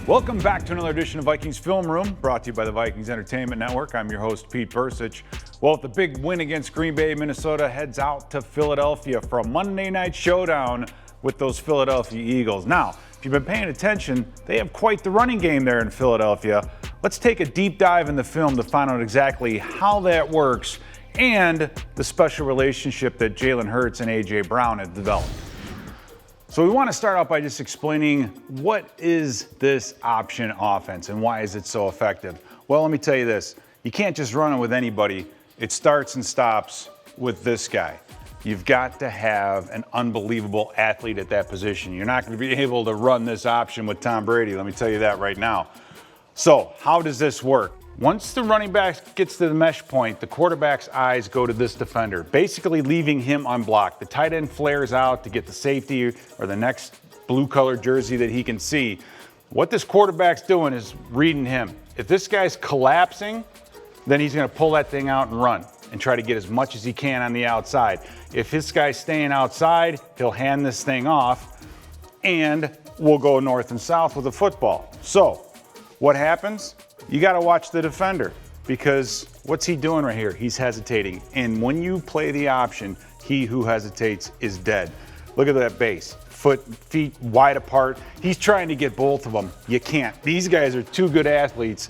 Welcome back to another edition of Vikings Film Room, brought to you by the Vikings Entertainment Network. I'm your host, Pete Bercich. Well, the big win against Green Bay, Minnesota heads out to Philadelphia for a Monday night showdown with those Philadelphia Eagles. Now, if you've been paying attention, they have quite the running game there in Philadelphia. Let's take a deep dive in the film to find out exactly how that works and the special relationship that Jalen Hurts and A.J. Brown have developed. So we want to start out by just explaining what is this option offense and why is it so effective? Well, let me tell you this. You can't just run it with anybody. It starts and stops with this guy. You've got to have an unbelievable athlete at that position. You're not going to be able to run this option with Tom Brady. Let me tell you that right now. So how does this work? Once the running back gets to the mesh point, the quarterback's eyes go to this defender, basically leaving him unblocked. The tight end flares out to get the safety or the next blue-colored jersey that he can see. What this quarterback's doing is reading him. If this guy's collapsing, then he's going to pull that thing out and run and try to get as much as he can on the outside. If this guy's staying outside, he'll hand this thing off and we'll go north and south with the football. So what happens? You got to watch the defender, because what's he doing right here? He's hesitating. And when you play the option, he who hesitates is dead. Look at that base. Feet wide apart. He's trying to get both of them. You can't. These guys are two good athletes.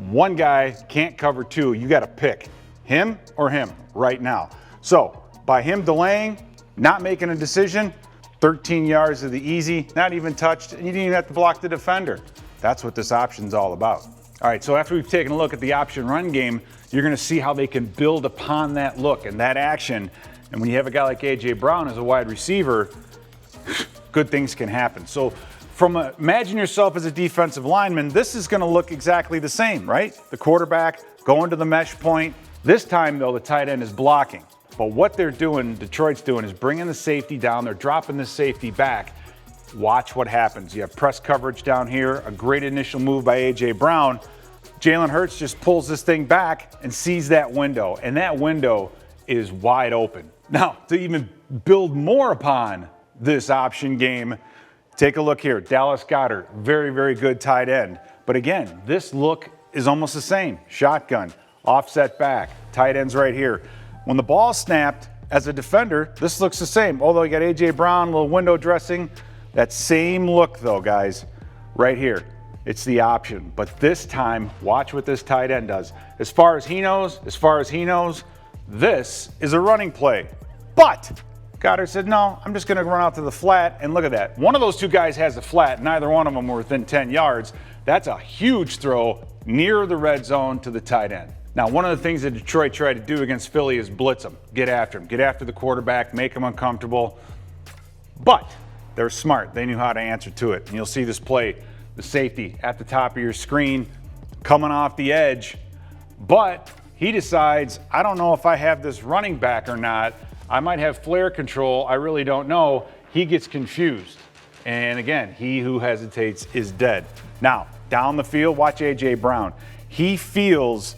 One guy can't cover two. You got to pick him or him right now. So by him delaying, not making a decision, 13 yards of the easy, not even touched, and you didn't even have to block the defender. That's what this option's all about. All right, so after we've taken a look at the option run game, you're going to see how they can build upon that look and that action. And when you have a guy like A.J. Brown as a wide receiver, good things can happen. So imagine yourself as a defensive lineman. This is going to look exactly the same, right? The quarterback going to the mesh point. This time, though, the tight end is blocking. But what they're doing, Detroit's doing, is bringing the safety down. They're dropping the safety back. Watch what happens. You have press coverage down here, a great initial move by A.J. Brown. Jalen Hurts just pulls this thing back and sees that window, and that window is wide open. Now, to even build more upon this option game, take a look here. Dallas Goedert, very, very good tight end. But again, this look is almost the same. Shotgun, offset back, tight ends right here. When the ball snapped, as a defender, this looks the same. Although you got A.J. Brown, a little window dressing, that same look, though, guys, right here. It's the option. But this time, watch what this tight end does. As far as he knows, this is a running play. But Goddard said, no, I'm just going to run out to the flat. And look at that. One of those two guys has a flat. Neither one of them were within 10 yards. That's a huge throw near the red zone to the tight end. Now, one of the things that Detroit tried to do against Philly is blitz them. Get after him. Get after the quarterback. Make him uncomfortable. But they're smart. They knew how to answer to it. And you'll see this play, the safety at the top of your screen, coming off the edge. But he decides, I don't know if I have this running back or not. I might have flare control. I really don't know. He gets confused. And again, he who hesitates is dead. Now, down the field, watch A.J. Brown. He feels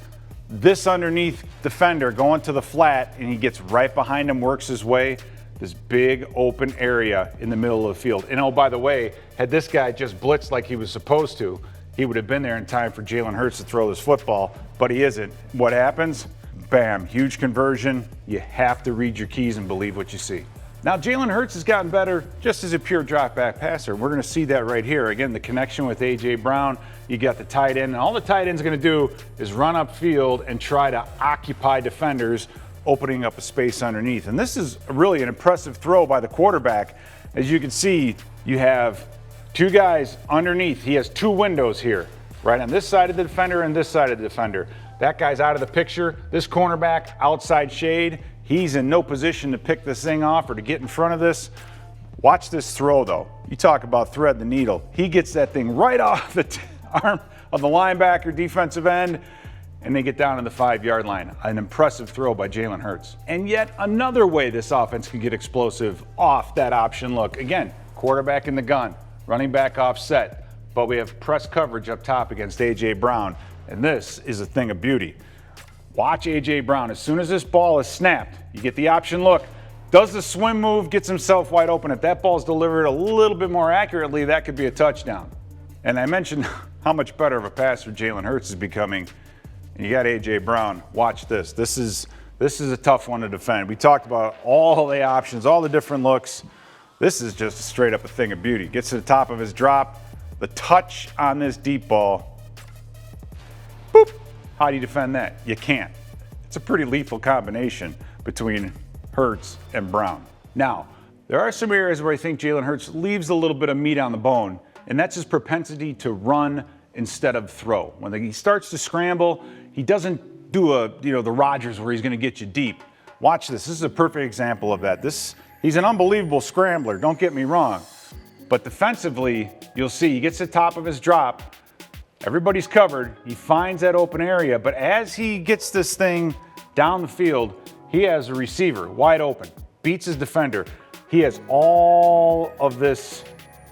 this underneath defender going to the flat, and he gets right behind him, works his way. This big open area in the middle of the field. And oh, by the way, had this guy just blitzed like he was supposed to, he would have been there in time for Jalen Hurts to throw this football, but he isn't. What happens? Bam, huge conversion. You have to read your keys and believe what you see. Now, Jalen Hurts has gotten better just as a pure drop back passer. We're going to see that right here. Again, the connection with A.J. Brown. You got the tight end, and all the tight end's going to do is run upfield and try to occupy defenders, opening up a space underneath. And this is really an impressive throw by the quarterback. As you can see, you have two guys underneath. He has two windows here, right on this side of the defender and this side of the defender. That guy's out of the picture. This cornerback, outside shade. He's in no position to pick this thing off or to get in front of this. Watch this throw, though. You talk about thread the needle. He gets that thing right off the arm of the linebacker, defensive end, and they get down to the 5-yard line. An impressive throw by Jalen Hurts. And yet another way this offense can get explosive off that option look. Again, quarterback in the gun, running back offset, but we have press coverage up top against A.J. Brown, and this is a thing of beauty. Watch A.J. Brown. As soon as this ball is snapped, you get the option look, does the swim move, gets himself wide open. If that ball is delivered a little bit more accurately, that could be a touchdown. And I mentioned how much better of a passer Jalen Hurts is becoming. And you got A.J. Brown. Watch this. This is a tough one to defend. We talked about all the options, all the different looks. This is just straight up a thing of beauty. Gets to the top of his drop. The touch on this deep ball. Boop. How do you defend that? You can't. It's a pretty lethal combination between Hurts and Brown. Now, there are some areas where I think Jalen Hurts leaves a little bit of meat on the bone, and that's his propensity to run instead of throw. When he starts to scramble, he doesn't do the Rodgers where he's going to get you deep. Watch this. This is a perfect example of that. He's an unbelievable scrambler, don't get me wrong. But defensively, you'll see he gets to the top of his drop. Everybody's covered. He finds that open area. But as he gets this thing down the field, he has a receiver wide open, beats his defender. He has all of this.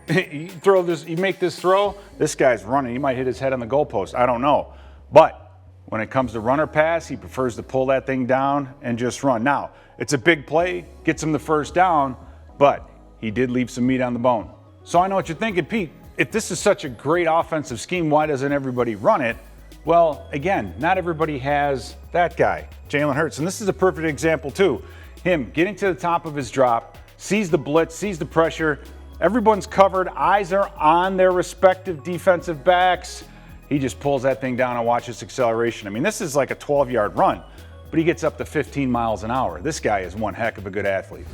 You make this throw, this guy's running. He might hit his head on the goalpost. I don't know. But when it comes to run or pass, he prefers to pull that thing down and just run. Now, it's a big play, gets him the first down, but he did leave some meat on the bone. So I know what you're thinking, Pete. If this is such a great offensive scheme, why doesn't everybody run it? Well, again, not everybody has that guy, Jalen Hurts. And this is a perfect example, too. Him getting to the top of his drop, sees the blitz, sees the pressure. Everyone's covered. Eyes are on their respective defensive backs. He just pulls that thing down and watches acceleration. I mean, this is like a 12-yard run, but he gets up to 15 miles an hour. This guy is one heck of a good athlete.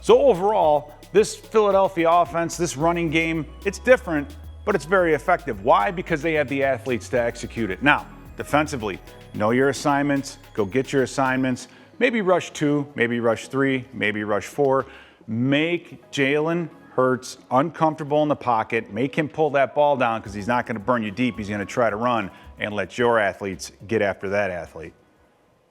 So overall, this Philadelphia offense, this running game, it's different, but it's very effective. Why? Because they have the athletes to execute it. Now, defensively, know your assignments, go get your assignments. Maybe rush 2, maybe rush 3, maybe rush 4. Make Jalen Hurts uncomfortable in the pocket, make him pull that ball down because he's not going to burn you deep. He's going to try to run and let your athletes get after that athlete.